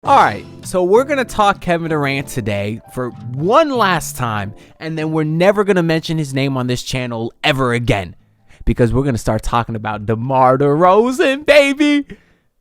All right, so we're going to talk Kevin Durant today for one last time, and then we're never going to mention his name on this channel ever again because we're going to start talking about DeMar DeRozan, baby.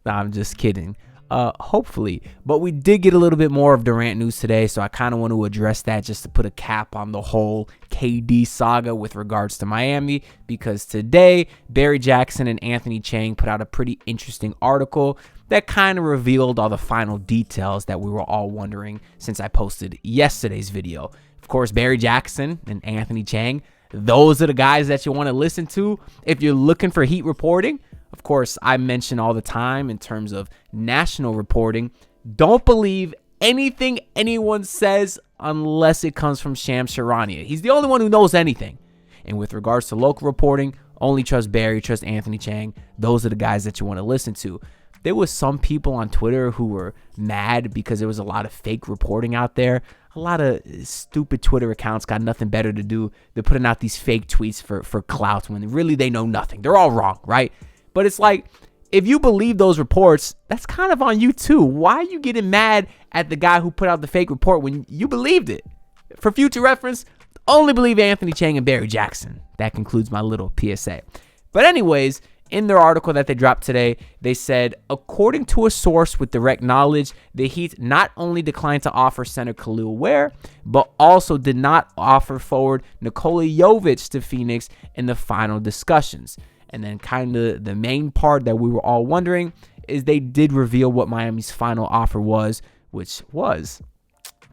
No, I'm just kidding. Hopefully. But we did get a little bit more of Durant news today, so I kind of want to address that just to put a cap on the whole KD saga with regards to Miami, because today, Barry Jackson and Anthony Chang put out a pretty interesting article that kind of revealed all the final details that we were all wondering since I posted yesterday's video. Of course, Barry Jackson and Anthony Chang, those are the guys that you want to listen to if you're looking for Heat reporting. Of course, I mention all the time in terms of national reporting, don't believe anything anyone says unless it comes from Shams Charania. He's the only one who knows anything. And with regards to local reporting, only trust Barry, trust Anthony Chang. Those are the guys that you want to listen to. There was some people on Twitter who were mad because there was a lot of fake reporting out there. A lot of stupid Twitter accounts got nothing better to do. They're putting out these fake tweets for clout when really they know nothing. They're all wrong, right? But it's like, if you believe those reports, that's kind of on you too. Why are you getting mad at the guy who put out the fake report when you believed it? For future reference, only believe Anthony Chang and Barry Jackson. That concludes my little PSA. But anyways, in their article that they dropped today, they said, according to a source with direct knowledge, the Heat not only declined to offer center Khalil Ware, but also did not offer forward Nikola Jovic to Phoenix in the final discussions. And then kind of the main part that we were all wondering is they did reveal what Miami's final offer was, which was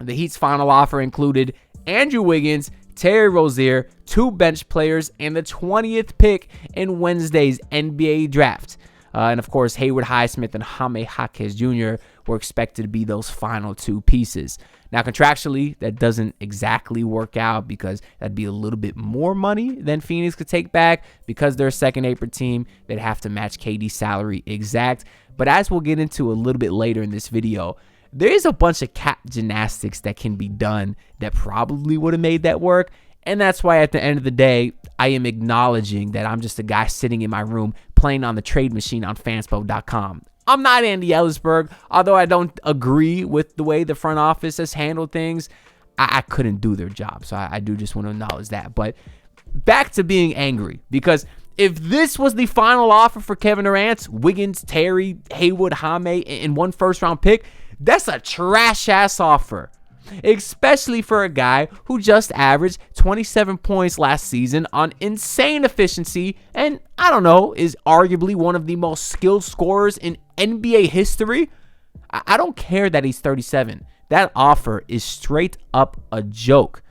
the Heat's final offer included Andrew Wiggins, Terry Rozier, 2 bench players, and the 20th pick in Wednesday's NBA draft. And of course, Haywood Highsmith and Jaime Jaquez Jr. were expected to be those final 2 pieces. Now, contractually, that doesn't exactly work out because that'd be a little bit more money than Phoenix could take back. Because they're a second apron team, they'd have to match KD's salary exact. But as we'll get into a little bit later in this video, there is a bunch of cap gymnastics that can be done that probably would have made that work. And that's why at the end of the day, I am acknowledging that I'm just a guy sitting in my room playing on the trade machine on fanspo.com. I'm not Andy Ellisberg. Although I don't agree with the way the front office has handled things, I couldn't do their job. So I do just want to acknowledge that. But back to being angry, because if this was the final offer for Kevin Durant, Wiggins, Terry, Haywood, Jaime, and 1 first-round pick, that's a trash-ass offer. Especially for a guy who just averaged 27 points last season on insane efficiency and, I don't know, is arguably one of the most skilled scorers in NBA history. I don't care that he's 37. That offer is straight up a joke.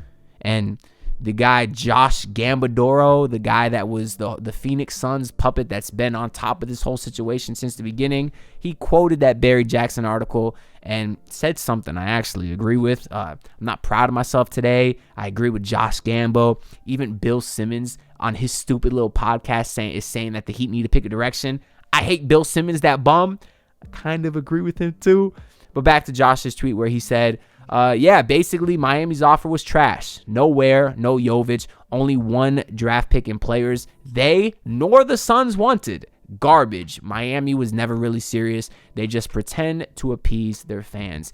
And the guy Josh Gambadoro, the guy that was the Phoenix Suns puppet that's been on top of this whole situation since the beginning, he quoted that Barry Jackson article and said something I actually agree with. I'm not proud of myself today. I agree with Josh Gambo. Even Bill Simmons on his stupid little podcast is saying that the Heat need to pick a direction. I hate Bill Simmons, that bum. I kind of agree with him too. But back to Josh's tweet where he said, basically Miami's offer was trash. No Ware, no Jovic, only 1 draft pick in players they nor the Suns wanted. Garbage. Miami was never really serious. They just pretend to appease their fans.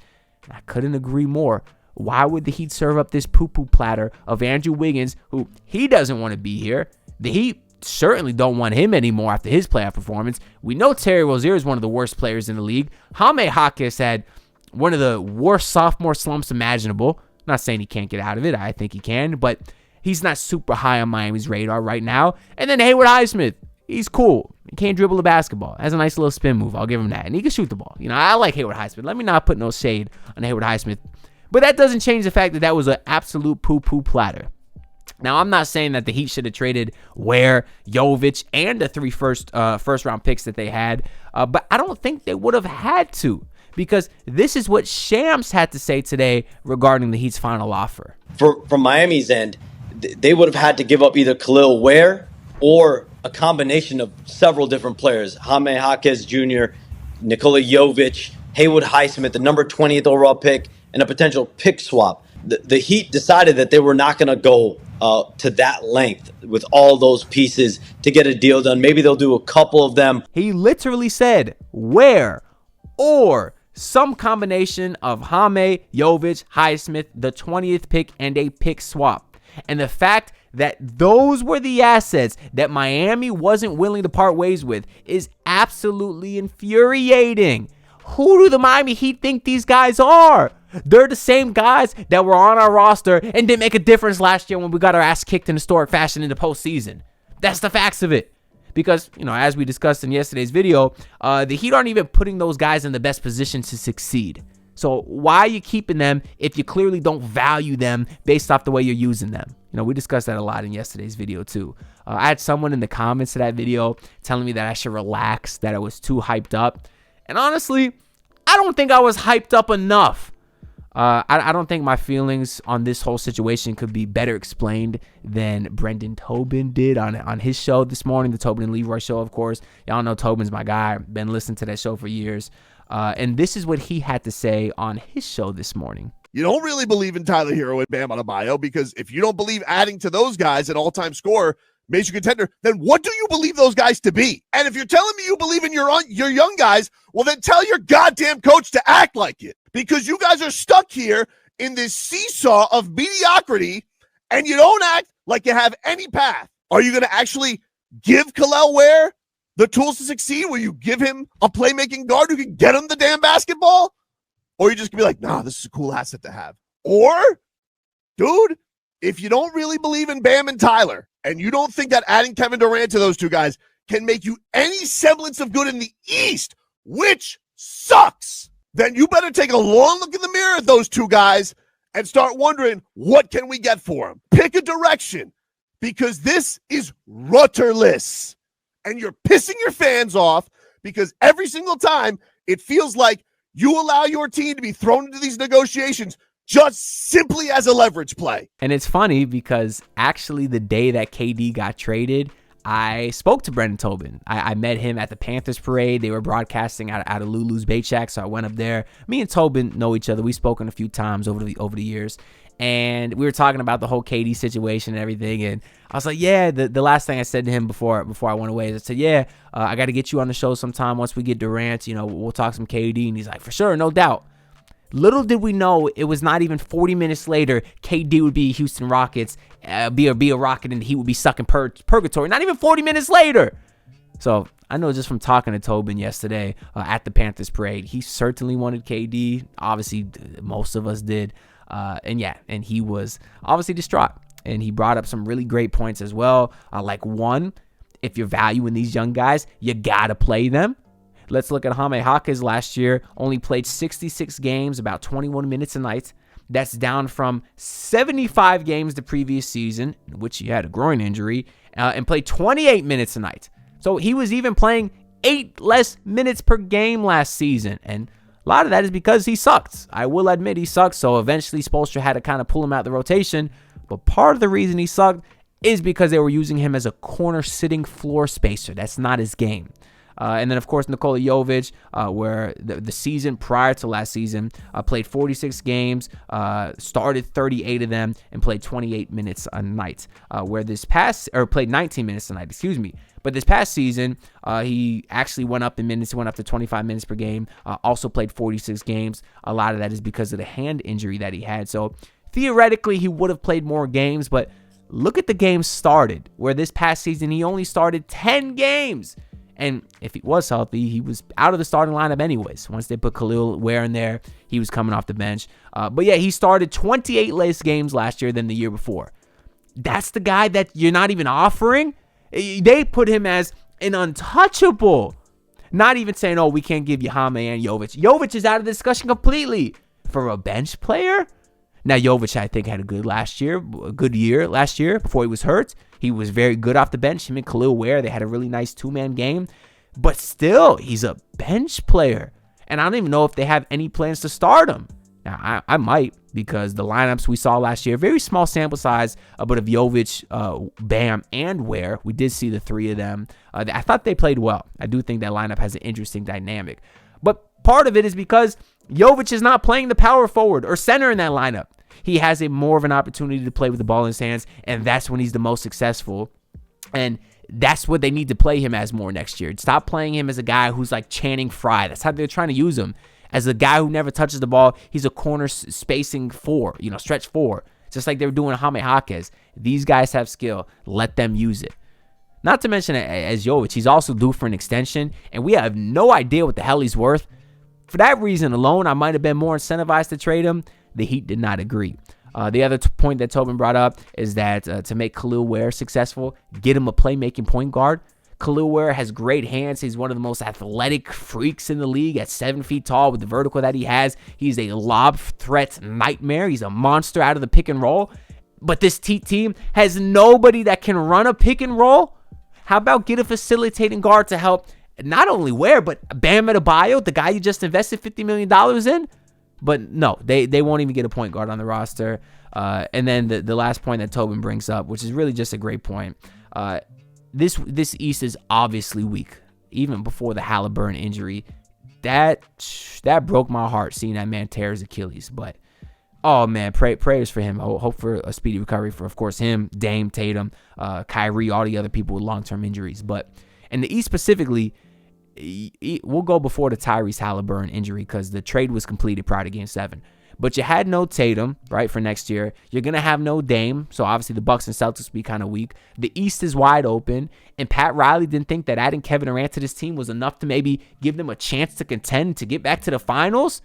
I couldn't agree more. Why would the Heat serve up this poo-poo platter of Andrew Wiggins, who he doesn't want to be here? The Heat certainly don't want him anymore after his playoff performance. We know Terry Rozier is one of the worst players in the league. Jaime Jaquez had one of the worst sophomore slumps imaginable. I'm not saying he can't get out of it. I think he can, but he's not super high on Miami's radar right now. And then Haywood Highsmith, he's cool. He can't dribble the basketball. Has a nice little spin move. I'll give him that. And he can shoot the ball. You know, I like Haywood Highsmith. Let me not put no shade on Haywood Highsmith. But that doesn't change the fact that that was an absolute poo-poo platter. Now, I'm not saying that the Heat should have traded Ware, Jovic, and the 3 first-round picks that they had, but I don't think they would have had to, because this is what Shams had to say today regarding the Heat's final offer. From Miami's end, they would have had to give up either Khalil Ware or a combination of several different players. Jaime Jaquez Jr., Nikola Jovic, Haywood Highsmith, the number 20th overall pick, and a potential pick swap. The Heat decided that they were not going to go to that length with all those pieces to get a deal done. Maybe they'll do a couple of them. He literally said Ware or some combination of Jaime, Jovic, Highsmith, the 20th pick, and a pick swap. And the fact that those were the assets that Miami wasn't willing to part ways with is absolutely infuriating. Who do the Miami Heat think these guys are? They're the same guys that were on our roster and didn't make a difference last year when we got our ass kicked in historic fashion in the postseason. That's the facts of it. Because, as we discussed in yesterday's video, the Heat aren't even putting those guys in the best position to succeed. So why are you keeping them if you clearly don't value them based off the way you're using them? We discussed that a lot in yesterday's video too. I had someone in the comments of that video telling me that I should relax, that I was too hyped up. And honestly, I don't think I was hyped up enough. I don't think my feelings on this whole situation could be better explained than Brendan Tobin did on his show this morning, the Tobin and Leroy show, of course. Y'all know Tobin's my guy. Been listening to that show for years. And this is what he had to say on his show this morning. You don't really believe in Tyler Hero and Bam Adebayo, because if you don't believe adding to those guys an all-time scorer makes you contender, then what do you believe those guys to be? And if you're telling me you believe in your young guys, well, then tell your goddamn coach to act like it, because you guys are stuck here in this seesaw of mediocrity and you don't act like you have any path. Are you going to actually give Kel'el Ware the tools to succeed? Will you give him a playmaking guard who can get him the damn basketball? Or are you just going to be like, nah, this is a cool asset to have? Or, dude, if you don't really believe in Bam and Tyler, and you don't think that adding Kevin Durant to those two guys can make you any semblance of good in the East, which sucks, then you better take a long look in the mirror at those two guys and start wondering, what can we get for them? Pick a direction, because this is rudderless. And you're pissing your fans off, because every single time it feels like you allow your team to be thrown into these negotiations just simply as a leverage play. And it's funny because actually the day that KD got traded, I spoke to Brendan Tobin. I met him at the Panthers parade. They were broadcasting out of Lulu's Bait Shack, so I went up there. Me and Tobin know each other. We've spoken a few times over the years. And we were talking about the whole KD situation and everything. And I was like, yeah, the last thing I said to him before I went away is I said, yeah, I got to get you on the show sometime once we get Durant. We'll talk some KD. And he's like, for sure, no doubt. Little did we know, it was not even 40 minutes later, KD would be Houston Rockets, be a Rocket, and he would be stuck in purgatory. Not even 40 minutes later. So I know just from talking to Tobin yesterday at the Panthers parade, he certainly wanted KD. Obviously, most of us did. And he was obviously distraught. And he brought up some really great points as well. Like one, if you're valuing these young guys, you got to play them. Let's look at Jaime Jaquez last year. Only played 66 games, about 21 minutes a night. That's down from 75 games the previous season, in which he had a groin injury, and played 28 minutes a night. So he was even playing 8 less minutes per game last season. And a lot of that is because he sucked. I will admit he sucked, so eventually Spoelstra had to kind of pull him out of the rotation. But part of the reason he sucked is because they were using him as a corner-sitting floor spacer. That's not his game. And then, of course, Nikola Jovic, where the season prior to last season, played 46 games, started 38 of them, and played 28 minutes a night. Played 19 minutes a night, excuse me. But this past season, he actually went up in minutes. He went up to 25 minutes per game, also played 46 games. A lot of that is because of the hand injury that he had. So theoretically, he would have played more games, but look at the games started, where this past season, he only started 10 games. And if he was healthy, he was out of the starting lineup anyways. Once they put Kel'el Ware in there, he was coming off the bench. But yeah, he started 28 less games last year than the year before. That's the guy that you're not even offering? They put him as an untouchable. Not even saying, oh, we can't give you Jaime and Jovic. Jovic is out of the discussion completely. For a bench player? Now, Jovic, I think, had a good year last year before he was hurt. He was very good off the bench. Him and Kel'el Ware, they had a really nice two-man game. But still, he's a bench player. And I don't even know if they have any plans to start him. Now, I might, because the lineups we saw last year, very small sample size, but of Jovic, Bam, and Ware. We did see the three of them. I thought they played well. I do think that lineup has an interesting dynamic. But part of it is because Jovic is not playing the power forward or center in that lineup. He has more of an opportunity to play with the ball in his hands, and that's when he's the most successful. And that's what they need to play him as more next year. Stop playing him as a guy who's like Channing Frye. That's how they're trying to use him, As a guy who never touches the ball, he's a corner spacing four, stretch four. Just like they were doing Jaime Jaquez. These guys have skill. Let them use it. Not to mention, as Jovic, he's also due for an extension, and we have no idea what the hell he's worth. For that reason alone, I might have been more incentivized to trade him. The Heat did not agree. The other point that Tobin brought up is that to make Khalil Ware successful, get him a playmaking point guard. Khalil Ware has great hands. He's one of the most athletic freaks in the league at 7 feet tall with the vertical that he has. He's a lob threat nightmare. He's a monster out of the pick and roll. But this team has nobody that can run a pick and roll. How about get a facilitating guard to help not only Ware, but Bam Adebayo, the guy you just invested $50 million in? But no, they won't even get a point guard on the roster. And then the last point that Tobin brings up, which is really just a great point, this East is obviously weak. Even before the Halliburton injury, that broke my heart seeing that man tear his Achilles. But oh man, prayers for him. Hope for a speedy recovery for, of course, him, Dame, Tatum, Kyrie, all the other people with long-term injuries. But in the East specifically, we'll go before the Tyrese Halliburton injury because the trade was completed prior to Game 7. But you had no Tatum, right, for next year. You're going to have no Dame, so obviously the Bucks and Celtics will be kind of weak. The East is wide open, and Pat Riley didn't think that adding Kevin Durant to this team was enough to maybe give them a chance to contend to get back to the finals.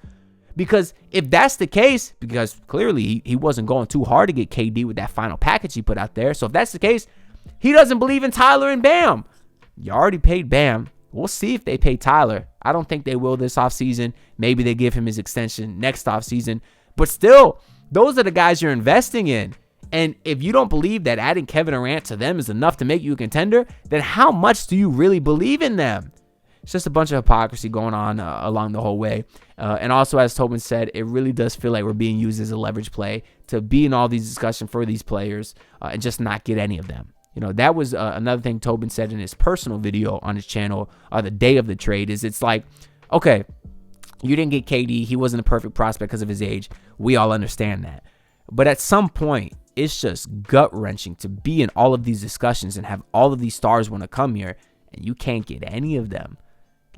Because if that's the case, because clearly he wasn't going too hard to get KD with that final package he put out there. So if that's the case, he doesn't believe in Tyler and Bam. You already paid Bam. We'll see if they pay Tyler. I don't think they will this offseason. Maybe they give him his extension next offseason. But still, those are the guys you're investing in. And if you don't believe that adding Kevin Durant to them is enough to make you a contender, then how much do you really believe in them? It's just a bunch of hypocrisy going on along the whole way. And also, as Tobin said, it really does feel like we're being used as a leverage play to be in all these discussions for these players and just not get any of them. That was another thing Tobin said in his personal video on his channel the day of the trade is it's like, okay, you didn't get KD. He wasn't a perfect prospect because of his age. We all understand that. But at some point, it's just gut-wrenching to be in all of these discussions and have all of these stars want to come here, and you can't get any of them.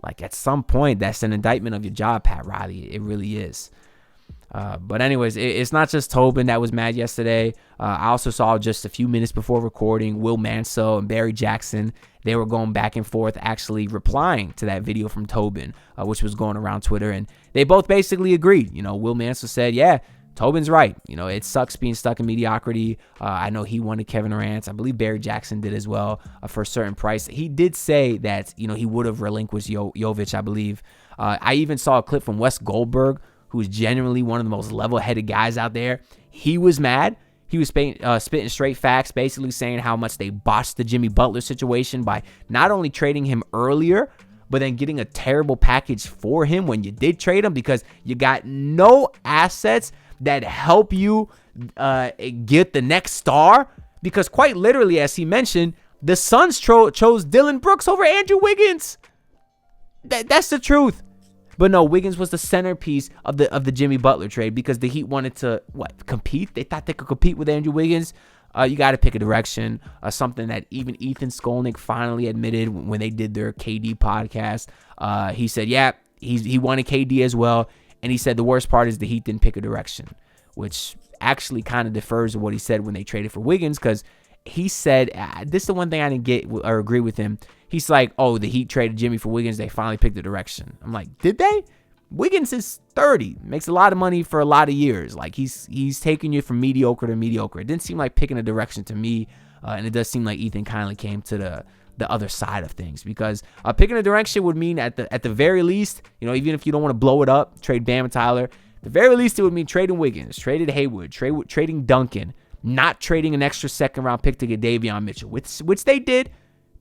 Like, at some point, that's an indictment of your job, Pat Riley. It really is. But anyways, it's not just Tobin that was mad yesterday. I also saw just a few minutes before recording, Will Mansell and Barry Jackson. They were going back and forth, actually replying to that video from Tobin, which was going around Twitter. And they both basically agreed. Will Mansell said, yeah, Tobin's right. It sucks being stuck in mediocrity. I know he wanted Kevin Durant. I believe Barry Jackson did as well for a certain price. He did say that, he would have relinquished Jovic, I believe. I even saw a clip from Wes Goldberg, who's genuinely one of the most level-headed guys out there. He was mad. He was spitting straight facts, basically saying how much they botched the Jimmy Butler situation by not only trading him earlier, but then getting a terrible package for him when you did trade him because you got no assets that help you get the next star. Because quite literally, as he mentioned, the Suns chose Dylan Brooks over Andrew Wiggins. That's the truth. But no, Wiggins was the centerpiece of the Jimmy Butler trade because the Heat wanted to compete. They thought they could compete with Andrew Wiggins. You got to pick a direction. Something that even Ethan Skolnick finally admitted when they did their KD podcast. He said, yeah, he wanted KD as well, and he said the worst part is the Heat didn't pick a direction, which actually kind of defers to what he said when they traded for Wiggins because he said this is the one thing I didn't get or agree with him. He's like, oh, the Heat traded Jimmy for Wiggins. They finally picked the direction. I'm like, did they? Wiggins is 30, makes a lot of money for a lot of years. Like he's taking you from mediocre to mediocre. It didn't seem like picking a direction to me, and it does seem like Ethan kindly came to the other side of things because picking a direction would mean at the very least, even if you don't want to blow it up, trade Bam and Tyler. At the very least, it would mean trading Wiggins, trading Hayward, trading Duncan, not trading an extra second round pick to get Davion Mitchell, which they did.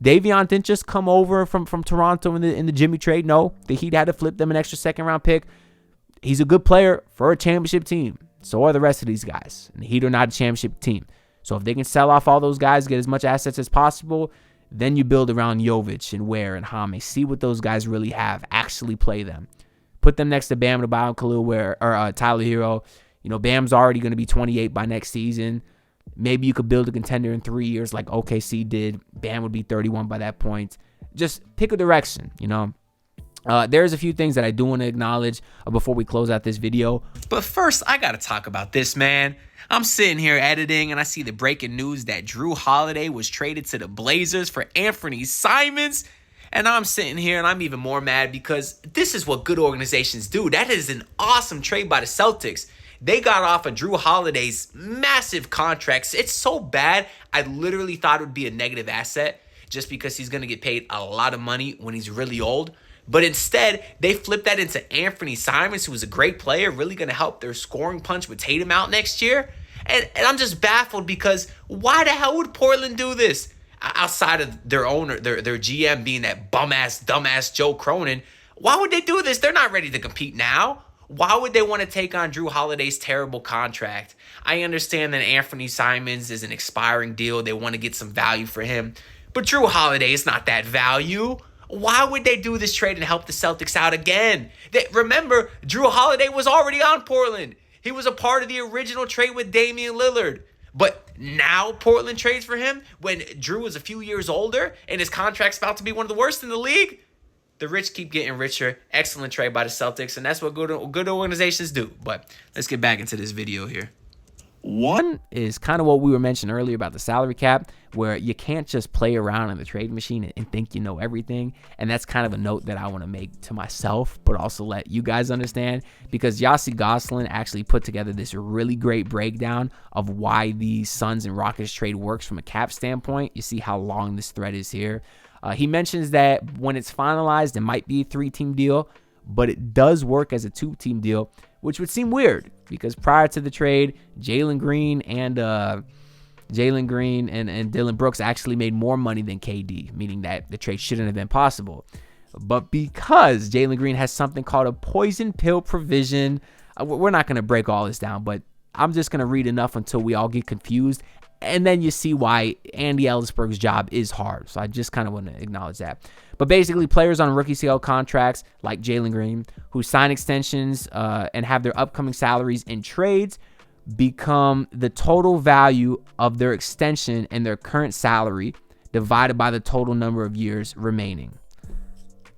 Davion didn't just come over from Toronto in the Jimmy trade. No, the Heat had to flip them an extra second round pick. He's a good player for a championship team. So are the rest of these guys. And the Heat are not a championship team. So if they can sell off all those guys, get as much assets as possible, then you build around Jovic and Ware and Jaime. See what those guys really have. Actually play them. Put them next to Bam Adebayo and Khalil Ware or Tyler Hero. Bam's already going to be 28 by next season. Maybe you could build a contender in 3 years like OKC did. Bam would be 31 by that point. Just pick a direction, There's a few things that I do want to acknowledge before we close out this video. But first, I got to talk about this, man. I'm sitting here editing, and I see the breaking news that Drew Holiday was traded to the Blazers for Anthony Simons. And I'm sitting here, and I'm even more mad because this is what good organizations do. That is an awesome trade by the Celtics. They got off of Drew Holiday's massive contracts. It's so bad, I literally thought it would be a negative asset just because he's going to get paid a lot of money when he's really old. But instead, they flipped that into Anthony Simons, who is a great player, really going to help their scoring punch with Tatum out next year. And I'm just baffled because why the hell would Portland do this? Outside of their owner, their GM being that bum-ass, dumbass Joe Cronin, why would they do this? They're not ready to compete now. Why would they want to take on Drew Holiday's terrible contract? I understand that Anthony Simons is an expiring deal. They want to get some value for him. But Drew Holiday is not that value. Why would they do this trade and help the Celtics out again? Remember, Drew Holiday was already on Portland. He was a part of the original trade with Damian Lillard. But now Portland trades for him when Drew is a few years older and his contract's about to be one of the worst in the league? The rich keep getting richer. Excellent trade by the Celtics, and that's what good organizations do. But let's get back into this video here. One is kind of what we were mentioning earlier about the salary cap, where you can't just play around in the trade machine and think you know everything. And that's kind of a note that I want to make to myself, but also let you guys understand, because Yossi Gosselin actually put together this really great breakdown of why the Suns and Rockets trade works from a cap standpoint. You see how long this thread is here. He mentions that when it's finalized, it might be a 3-team deal, but it does work as a 2-team deal, which would seem weird because prior to the trade, Jalen Green and Dillon Brooks actually made more money than KD, meaning that the trade shouldn't have been possible. But because Jalen Green has something called a poison pill provision, we're not going to break all this down, but I'm just going to read enough until we all get confused. And then you see why Andy Ellisberg's job is hard. So I just kind of want to acknowledge that. But basically, players on rookie scale contracts like Jalen Green, who sign extensions and have their upcoming salaries in trades, become the total value of their extension and their current salary divided by the total number of years remaining.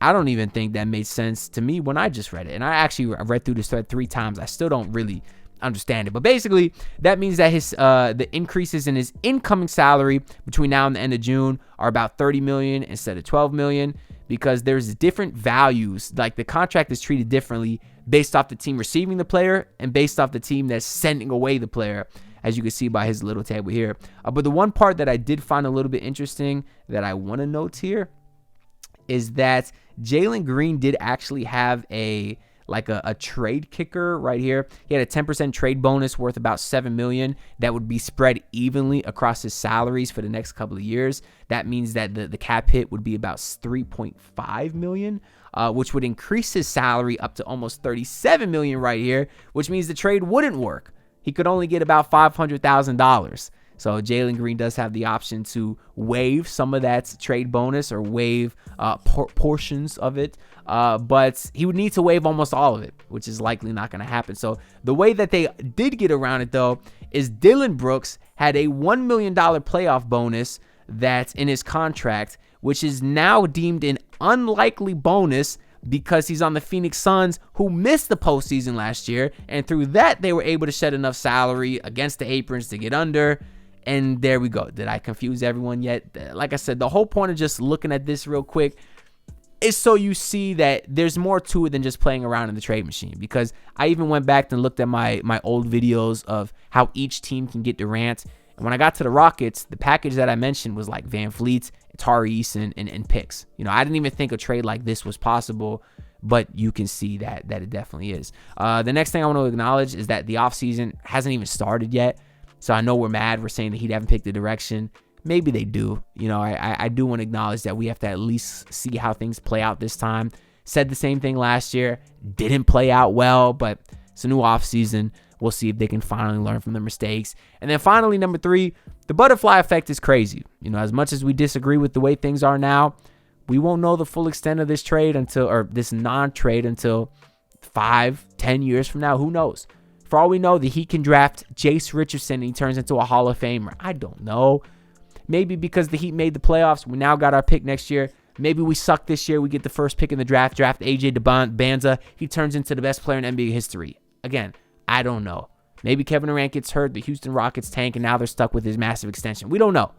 I don't even think that made sense to me when I just read it. And I read through this thread 3 times. I still don't really understand it, but basically that means that his the increases in his incoming salary between now and the end of June are about 30 million instead of 12 million, because there's different values. Like the contract is treated differently based off the team receiving the player and based off the team that's sending away the player, as you can see by his little table here. But the one part that I did find a little bit interesting that I want to note here is that Jalen Green did actually have a trade kicker right here. He had a 10% trade bonus worth about $7 million that would be spread evenly across his salaries for the next couple of years. That means that the cap hit would be about $3.5 million, which would increase his salary up to almost $37 million right here, which means the trade wouldn't work. He could only get about $500,000. So Jalen Green does have the option to waive some of that trade bonus or waive portions of it, but he would need to waive almost all of it, which is likely not going to happen. So the way that they did get around it, though, is Dillon Brooks had a $1 million playoff bonus that's in his contract, which is now deemed an unlikely bonus because he's on the Phoenix Suns, who missed the postseason last year, and through that, they were able to shed enough salary against the aprons to get under. And there we go. Did I confuse everyone yet? Like I said, the whole point of just looking at this real quick is so you see that there's more to it than just playing around in the trade machine. Because I even went back and looked at my old videos of how each team can get Durant. And when I got to the Rockets, the package that I mentioned was like Van Fleet, Tari Eason, and picks. You know, I didn't even think a trade like this was possible, but you can see that it definitely is. The next thing I want to acknowledge is that the offseason hasn't even started yet. So I know we're mad. We're saying that he haven't picked the direction. Maybe they do. You know, I do want to acknowledge that we have to at least see how things play out this time. Said the same thing last year. Didn't play out well, but it's a new offseason. We'll see if they can finally learn from their mistakes. And then finally, number 3, the butterfly effect is crazy. You know, as much as we disagree with the way things are now, we won't know the full extent of this trade or this non-trade until 5-10 years from now. Who knows? For all we know, the Heat can draft Jace Richardson and he turns into a Hall of Famer. I don't know. Maybe because the Heat made the playoffs, we now got our pick next year. Maybe we suck this year. We get the first pick in the draft AJ DeBanza. He turns into the best player in NBA history. Again, I don't know. Maybe Kevin Durant gets hurt, the Houston Rockets tank, and now they're stuck with his massive extension. We don't know.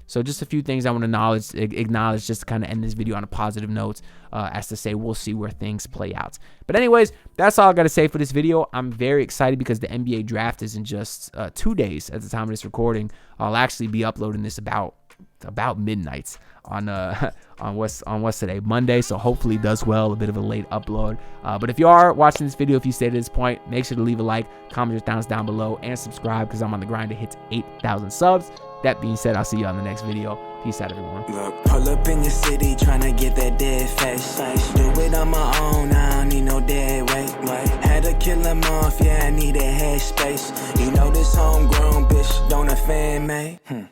So just a few things I want to acknowledge just to kind of end this video on a positive note, as to say we'll see where things play out. But anyways, that's all I got to say for this video. I'm very excited because the NBA draft is in just 2 days at the time of this recording. I'll actually be uploading this about midnight on what's today, Monday, so hopefully it does well, a bit of a late upload, but if you are watching this video, if you stayed at this point, make sure to leave a like, comment your thoughts down below, and subscribe because I'm on the grind to hit 8,000 subs. That being said, I'll see you on the next video. Peace out, everyone. Look, pull up in your city tryna get that dead face. Do it on my own, I don't need no dead weight. Had to kill him off, yeah, I need a head space. You know this homegrown bitch don't offend me.